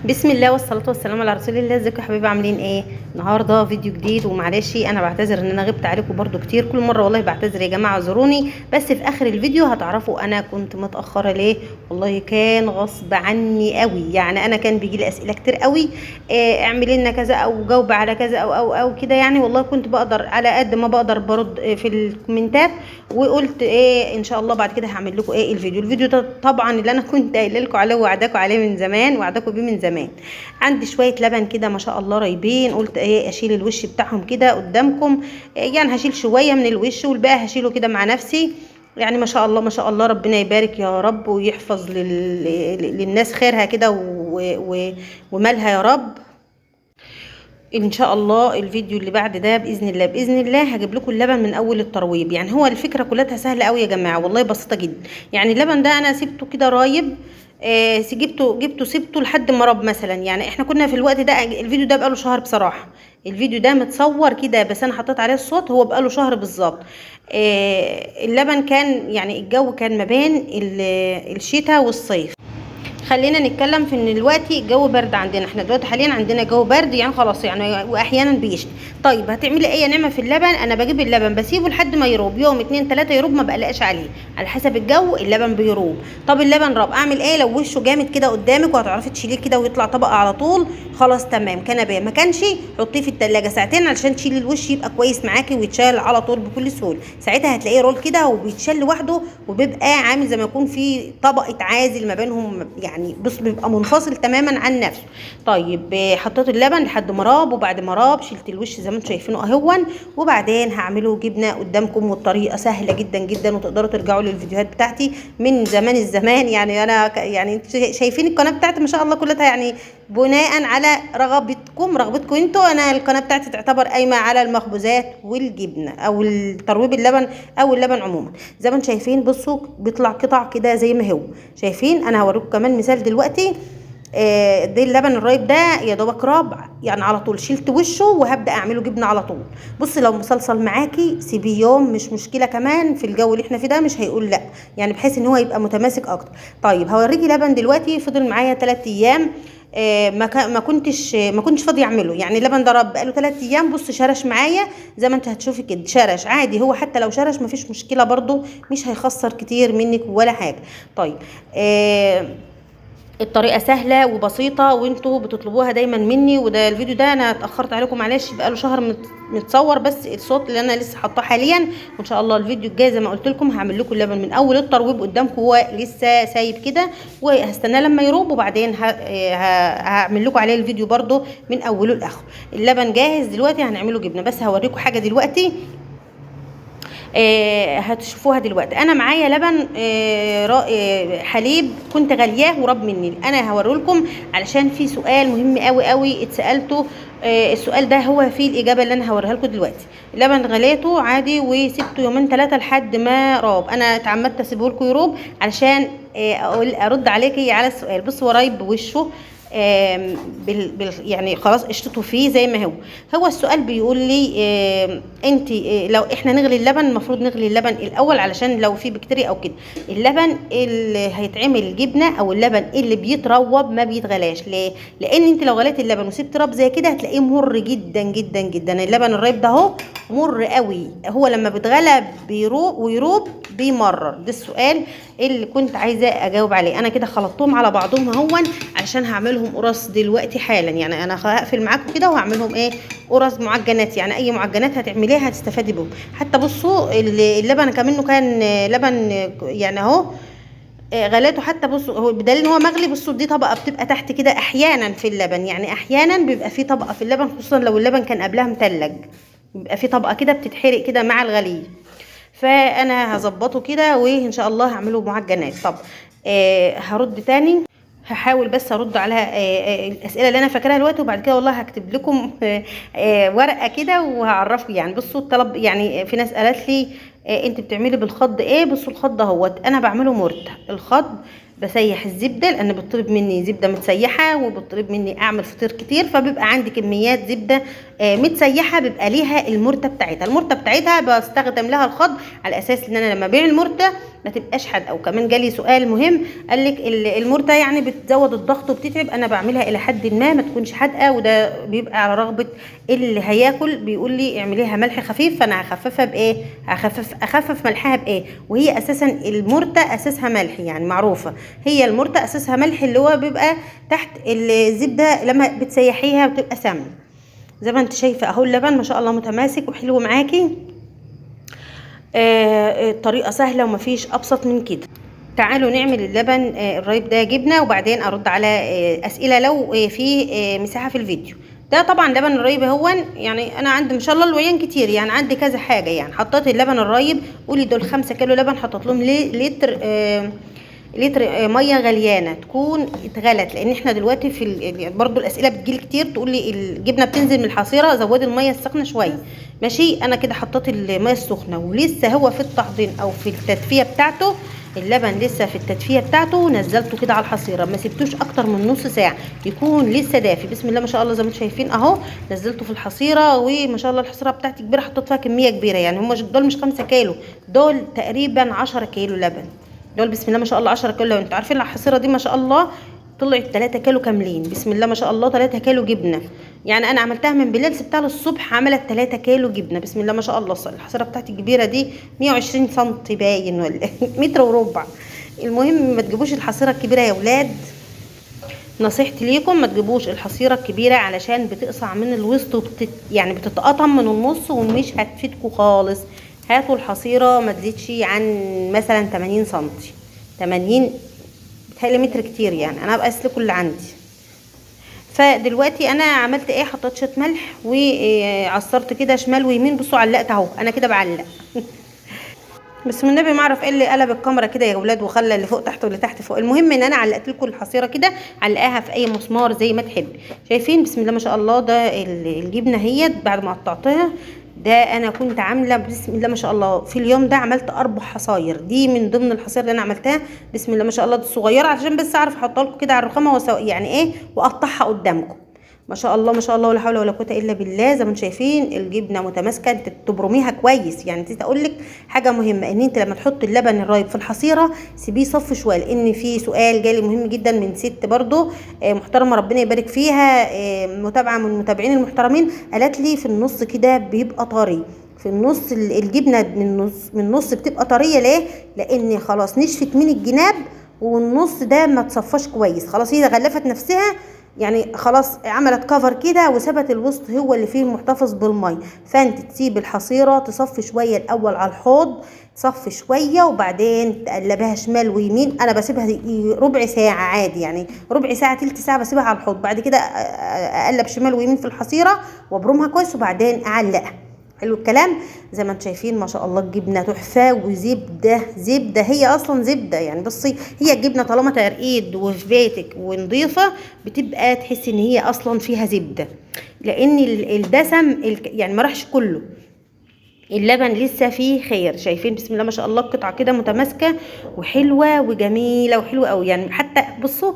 بسم الله والصلاه والسلام على رسول الله. ازيكم يا حبايبي، عاملين ايه؟ النهارده فيديو جديد، ومعلش انا بعتذر ان انا غبت عليكم برده كتير. كل مره والله بعتذر يا جماعه، اعذروني. بس في اخر الفيديو هتعرفوا انا كنت متاخره ليه. والله كان غصب عني قوي، يعني انا كان بيجي لي اسئله كتير قوي. اعملي لنا كذا او جاوب على كذا او كده، يعني والله كنت بقدر على قد ما بقدر برد في الكومنتات. وقلت ايه ان شاء الله بعد كده هعمل لكم ايه الفيديو ده طبعا اللي انا كنت قايله لكم عليه وعداكم عليه من زمان، وعداكم بيه من زمان. عندي شويه لبن كده ما شاء الله رايبين، قلت ايه اشيل الوش بتاعهم كده قدامكم. يعني هشيل شويه من الوش والباقي هشيله كده مع نفسي. يعني ما شاء الله ما شاء الله، ربنا يبارك يا رب ويحفظ للناس خيرها كده ومالها يا رب. ان شاء الله الفيديو اللي بعد ده باذن الله باذن الله هجيب لكم اللبن من اول الترويب. يعني هو الفكره كلها سهله قوي يا جماعه، والله بسيطه جدا. يعني اللبن ده انا سبته كده رايب. جبته سبته لحد ما رب مثلا. يعني احنا كنا في الوقت ده، الفيديو ده بقاله شهر بصراحه. الفيديو ده متصور كده بس انا حطيت عليه الصوت، هو بقاله شهر بالظبط. اللبن كان يعني الجو كان ما بين الشتاء والصيف. خلينا نتكلم في ان دلوقتي الجو برد عندنا، احنا دلوقتي حاليا عندنا جو برد يعني خلاص يعني، واحيانا بيشتي. طيب هتعملي ايه يا نعمه في اللبن؟ انا بجيب اللبن بسيبه لحد ما يروب، يوم 2 3 يروب، ما بقلقش عليه. على حسب الجو اللبن بيروب. طب اللبن راب اعمل ايه؟ لو وشه جامد كده قدامك وهتعرفي تشيليه كده ويطلع طبقه على طول، خلاص تمام كان بيه. ما كانش حطيه في التلاجة ساعتين علشان تشيلي الوش يبقى كويس معاكي ويتشال على طول بكل سهوله. ساعتها هتلاقيه رول كده وبيتشال لوحده، وبيبقى عامل زي ما يكون في طبقه عازل ما بينهم، يعني بص بيبقى منفصل تماما عن نفسه. طيب حطيت اللبن لحد ما راب، وبعد ما راب شلت الوش زي ما انتم شايفينه اهون. وبعدين هعمله جبنه قدامكم، والطريقه سهله جدا جدا، وتقدروا ترجعوا للفيديوهات بتاعتي من زمان الزمان. يعني انا يعني شايفين القناه بتاعتي ما شاء الله كلها يعني بناء على رغبتكم انتوا. انا القناه بتاعتي تعتبر قايمه على المخبوزات والجبنه او ترويب اللبن او اللبن عموما. زي ما انتم شايفين بصوا بيطلع قطع كده زي ما هو شايفين. انا هوريكم كمان مثال دلوقتي. ده اللبن الرايب ده يا دوبك رابع يعني على طول شلت وشه وهبدا اعمله جبنه على طول. بصي لو مصلصل معاكي سيبيه يوم مش مشكله، كمان في الجو اللي احنا فيه ده مش هيقول لا، يعني بحيث ان هو يبقى متماسك اكتر. طيب هوريكي لبن دلوقتي فضل معايا 3 ايام. ما كنتش فاضيه اعمله. يعني اللبن ده رب بقاله 3 ايام. بص شرش معايا زي ما انت هتشوفي كده، شرش عادي. هو حتى لو شرش مفيش مشكله برضو، مش هيخسر كتير منك ولا حاجه. طيب الطريقه سهله وبسيطه وانتوا بتطلبوها دايما مني. وده الفيديو ده انا اتاخرت عليكم معلش، بقاله شهر متصور، بس الصوت اللي انا لسه حاطاه حاليا. وان شاء الله الفيديو الجاي زي ما قلت لكم هعمل لكم اللبن من اول الترويب قدامكم، هو لسه سايب كده، وهستناه لما يروب. وبعدين هعمل لكم عليه الفيديو برده من اوله لاخره. اللبن جاهز دلوقتي هنعمله جبنه. بس هوريكم حاجه دلوقتي هتشوفوها دلوقتي. انا معايا لبن حليب كنت غلياه ورب مني. انا هوريه لكم علشان في سؤال مهم قوي قوي اتسالته. السؤال ده هو فيه الاجابه اللي انا هوريها لكم دلوقتي. اللبن غليته عادي وسبته يومين 3 لحد ما راب. انا اتعمدت اسيبه لكم يروب علشان ارد عليكي على السؤال. بص ورايب بوشه يعني خلاص اشتطوا فيه زي ما هو السؤال بيقول لي انت لو احنا نغلي اللبن، المفروض نغلي اللبن الاول علشان لو في بكتيريا او كده. اللبن اللي هيتعمل جبنه او اللبن اللي بيتروب ما بيتغلاش. ليه؟ لان انت لو غليت اللبن وسبت راب زي كده هتلاقيه مر جدا جدا جدا. اللبن الرايب ده اهو مر قوي، هو لما بيتغلى بيروب ويروب بيمرر. ده السؤال اللي كنت عايزه اجاوب عليه. انا كده خلطتهم على بعضهم اهون علشان هعملهم قرص دلوقتي حالا. يعني انا هقفل معاكم كده وهعملهم ايه قرص معجنات. يعني اي معجنات هتعمليها هتستفادي بهم. حتى بصوا اللبن كمان كان لبن يعني اهو غليته. حتى بصوا هو بدليل ان هو مغلي. بصوا دي طبقه بتبقى تحت كده احيانا في اللبن، يعني احيانا بيبقى في طبقه في اللبن، خصوصا لو اللبن كان قبلها متلج بيبقى في طبقه كده بتتحرق كده مع الغلي. فانا هظبطه كده وان شاء الله هعمله معجنات. طب هرد تاني. هحاول بس ارد على الاسئله اللي انا فاكراها دلوقتي، وبعد كده والله هكتب لكم ورقه كده وهعرفكم. يعني بصوا الطلب، يعني في ناس قالت لي انت بتعملي بالخض ايه؟ بصوا الخض اهوت انا بعمله مرت. الخض بسيح الزبده لان بتطلب مني زبده متسيحه، وبتطلب مني اعمل فطير كتير، فبيبقى عندي كميات زبده متسيحه، بيبقى ليها المرته بتاعتها. المرته بتاعتها بستخدم لها الخض على اساس ان انا لما ابيع المرته ما تبقاش حادقه. وكمان جالي سؤال مهم، قال لك المرته يعني بتزود الضغط وبتتعب، انا بعملها الى حد ما تكونش حادقه، وده بيبقى على رغبه اللي هياكل. بيقول لي اعمليها ملح خفيف، فانا هخففها بايه؟ اخفف ملحها بايه؟ وهي اساسا المرته اساسها ملح، يعني معروفه هي المرته اساسها ملح، اللي هو بيبقى تحت الزبده لما بتسيحيها بتبقى سمن. زي ما انت شايفه اهو اللبن ما شاء الله متماسك وحلو معاكي. الطريقه سهله ومفيش ابسط من كده. تعالوا نعمل اللبن الرايب ده جبنه، وبعدين ارد على اسئله لو في مساحه في الفيديو ده. طبعا لبن الرايب هو يعني انا عندي ما شاء الله الوعيان كتير، يعني عندي كذا حاجه. يعني حطيت اللبن الرايب، قولي دول 5 كيلو لبن، حطيت لهم لتر ميه غليانه تكون اتغلت، لان احنا دلوقتي في برضو الاسئله بتجيلي كتير تقول لي الجبنه بتنزل من الحصيره، زودي الميه السخنه شويه. ماشي، انا كده حطيت الميه السخنه ولسه هو في التحضير او في التدفيه بتاعته، اللبن لسه في التدفيه بتاعته، نزلته كده على الحصيره، ما سبتوش اكتر من نص ساعه، يكون لسه دافي. بسم الله ما شاء الله، زي ما انتم شايفين اهو نزلته في الحصيره، وما شاء الله الحصيره بتاعتي كبيره، حطيت فيها كميه كبيره. يعني هم دول مش 5 كيلو، دول تقريبا 10 كيلو لبن. دول بسم الله ما شاء الله 10 كيلو. لو انتوا عارفين الحصيره دي ما شاء الله طلعت 3 كيلو كاملين، بسم الله ما شاء الله 3 كيلو جبنه. يعني انا عملتها من بالليل سبتها للصبح، عملت 3 كيلو جبنه، بسم الله ما شاء الله. الحصيره بتاعتي الكبيره دي 120 سم باين ولا متر وربع. المهم ما تجيبوش الحصيره الكبيره يا ولاد، نصيحتي ليكم ما تجيبوش الحصيره الكبيره علشان بتقصع من الوسط يعني بتتقطم من النص ومش هتفيدكم خالص. هاتوا الحصيره ما تزيدش عن مثلا 80 سم، 80 بتهيألي متر كتير، يعني انا بقيس لكم اللي عندي. فدلوقتي انا عملت ايه؟ حطيت شويه ملح وعصرت كده شمال ويمين. بصوا علقت اهو، انا كده بعلق بس من النبي ما اعرف ايه اللي قلب الكاميرا كده يا ولاد وخلى اللي فوق تحت واللي تحت فوق. المهم ان انا علقت لكم الحصيره كده، علقاها في اي مسمار زي ما تحب. شايفين بسم الله ما شاء الله، ده الجبنه هي بعد ما قطعتها. ده انا كنت عامله بسم الله ما شاء الله في اليوم ده عملت 4 حصاير، دي من ضمن الحصاير اللي انا عملتها بسم الله ما شاء الله. دي الصغيره عشان بس اعرف احطها لكم كده على الرخامه يعني ايه، واقطعها قدامكم. ما شاء الله ما شاء الله ولا حول ولا قوه الا بالله. زي ما انتم شايفين الجبنه متماسكه، انت تبرميها كويس. يعني نسيت اقول لك حاجه مهمه، ان انت لما تحط اللبن الرايب في الحصيره سيبيه يصفي شويه، لان في سؤال جالي مهم جدا من ست برضو محترمه ربنا يبارك فيها، متابعه من المتابعين المحترمين، قالت لي في النص كده بيبقى طري، في النص الجبنه من النص بتبقى طريه. ليه؟ لان خلاص نشفت من الجناب، والنص ده ما تصفاش كويس، خلاص هي غلفت نفسها، يعني خلاص عملت كفر كده وسابت الوسط هو اللي فيه محتفظ بالميه. فانت تسيب الحصيره تصفي شويه الاول على الحوض، تصفي شويه وبعدين تقلبها شمال ويمين. انا بسيبها ربع ساعه عادي، يعني ربع ساعه تلت ساعه بسيبها على الحوض، بعد كده اقلب شمال ويمين في الحصيره وابرمها كويس وبعدين اعلقها. حلو الكلام. زي ما انتم شايفين ما شاء الله الجبنه تحفه، وزبده زبده، هي اصلا زبده. يعني بصي هي الجبنه طالما ترقيد وفي بيتك ونضيفه بتبقى تحسي ان هي اصلا فيها زبده، لان الدسم يعني ما راحش كله، اللبن لسه فيه خير. شايفين بسم الله ما شاء الله القطعه كده متماسكه وحلوه وجميله وحلوه قوي. يعني حتى بصوا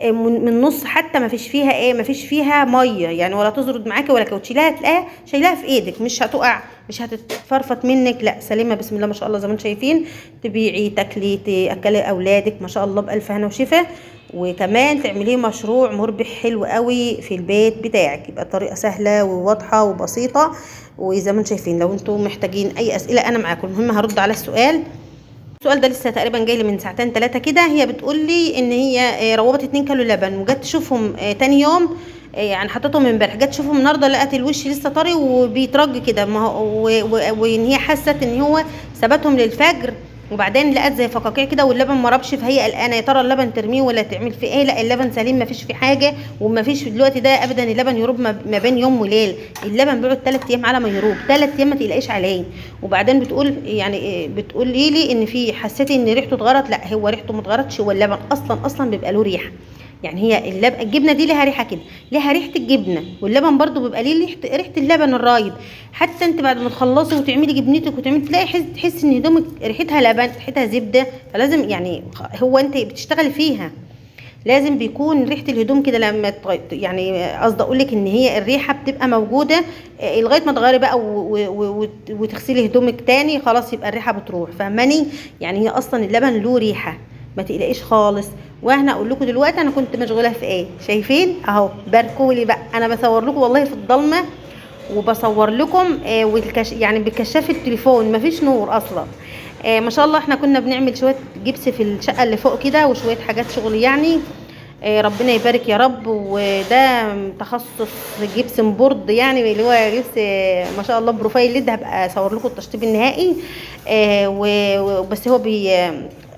من النص حتى ما فيش فيها ايه، ما فيش فيها ميه يعني، ولا تزرد معاكي ولا تشيلها تلاقيها شايلاها في ايدك، مش هتقع مش هتتفرفط منك، لا سليمه بسم الله ما شاء الله. زي ما انتم شايفين تبيعي تاكلي تاكلي اولادك ما شاء الله بالف هنا وشفا، وكمان تعمليه مشروع مربح حلو قوي في البيت بتاعك. يبقى طريقه سهله وواضحه وبسيطه. وزي ما انتم شايفين لو انتم محتاجين اي اسئله انا معاكم. المهم هرد على السؤال ده لسه تقريبا جاي لي من ساعتين 3 كده. هي بتقول لي ان هي روبت 2 كيلو لبن وجت تشوفهم تاني يوم، يعني حطيتهم امبارح، جت تشوفهم النهارده لقت الوش لسه طري وبيترج كده، وان هي حست ان هو ثبتهم للفجر، وبعدين لقت زي فقاقيع كده واللبن ما ربش، فهي قلقانه يا ترى اللبن ترميه ولا تعمل فيه ايه. لا اللبن سليم ما فيش فيه حاجه، وما فيش في الوقت ده ابدا اللبن يروب ما بين يوم وليل. اللبن بيقعد 3 ايام على ما يروب، 3 ايام ما تقلقيش عليه. وبعدين بتقول يعني بتقول لي ان في حسيتي ان ريحته اتغيرت، لا هو ريحته ما اتغيرتش، هو اللبن اصلا بيبقى له ريحه. يعني هي الجبنه دي ليها ريحه كده، ليها ريحه الجبنه، واللبن برضو بيبقى ليه ريحه اللبن الرايب. حتى انت بعد ما تخلصي وتعملي جبنتك وتعملي تلاقي تحس ان هدومك ريحتها لبن، ريحتها زبده. فلازم يعني هو انت بتشتغلي فيها لازم بيكون ريحه الهدوم كده لما يعني قصدي اقول لك ان هي الريحه بتبقى موجوده لغايه ما تغيري بقى وتغسلي هدومك تاني، خلاص يبقى الريحه بتروح. فاهماني؟ يعني هي اصلا اللبن له ريحه، ما تقلقيش خالص. وانا اقول لكم دلوقتي انا كنت مشغوله في ايه. شايفين اهو؟ باركولي بقى، انا بصور لكم والله في الضلمه، وبصور لكم يعني بكشاف التليفون، مفيش نور اصلا. ما شاء الله احنا كنا بنعمل شويه جبس في الشقه اللي فوق كده وشويه حاجات شغل يعني. ربنا يبارك يا رب. وده تخصص جبسن بورد يعني، اللي هو جبس ما شاء الله بروفايل ليد. هبقى اصور لكم التشطيب النهائي. بس هو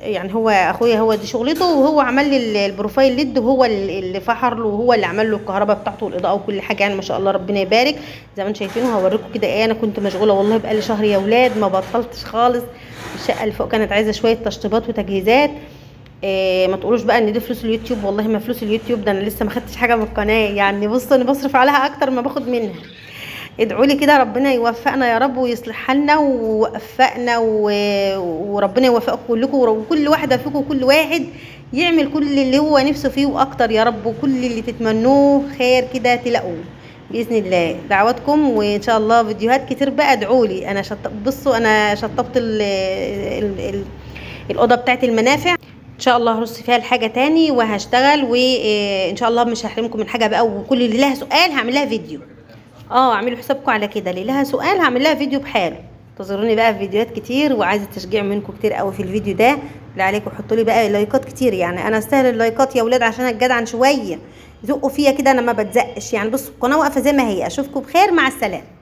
يعني هو اخويا هو دي شغلته، وهو عمل لي البروفايل ليد، وهو اللي فحر له، وهو اللي عمل له الكهرباء بتاعته والاضاءه وكل حاجه يعني. ما شاء الله ربنا يبارك. زي ما انتم شايفين هوريكم كده ايه. انا كنت مشغوله والله بقالي شهر يا اولاد، ما بطلتش خالص. الشقه اللي فوق كانت عايزه شويه تشطيبات وتجهيزات. ما تقولوش بقى ان دي فلوس اليوتيوب، والله ما فلوس اليوتيوب، ده انا لسه ما خدتش حاجه من القناه يعني. بصوا انا بصرف عليها اكتر ما باخد منها. ادعوا لي كده ربنا يوفقنا يا رب ويصلح حالنا ووفقنا وربنا يوفقكم كلكم، وكل واحده فيكم وكل واحد يعمل كل اللي هو نفسه فيه واكتر يا رب، وكل اللي تتمنوه خير كده تلاقوه باذن الله. دعواتكم وان شاء الله فيديوهات كتير بقى. ادعوا لي. انا بصوا انا شطبت الاوضه بتاعت المنافع، ان شاء الله هرص فيها الحاجه تاني وهشتغل، وان شاء الله مش هحرمكم من حاجه بقى. وكل اللي لها سؤال هعمل لها فيديو. اعملوا حسابكم على كده، اللي لها سؤال هعمل لها فيديو بحاله. انتظروني بقى في فيديوهات كتير، وعايزه تشجيع منكم كتير قوي في الفيديو ده. اللي عليكم حطوا لي بقى لايكات كتير، يعني انا استاهل اللايكات يا ولاد عشان اتجدعن شويه. زقوا فيا كده، انا ما بتزقش يعني. بصوا القناه واقفه زي ما هي. اشوفكم بخير، مع السلامه.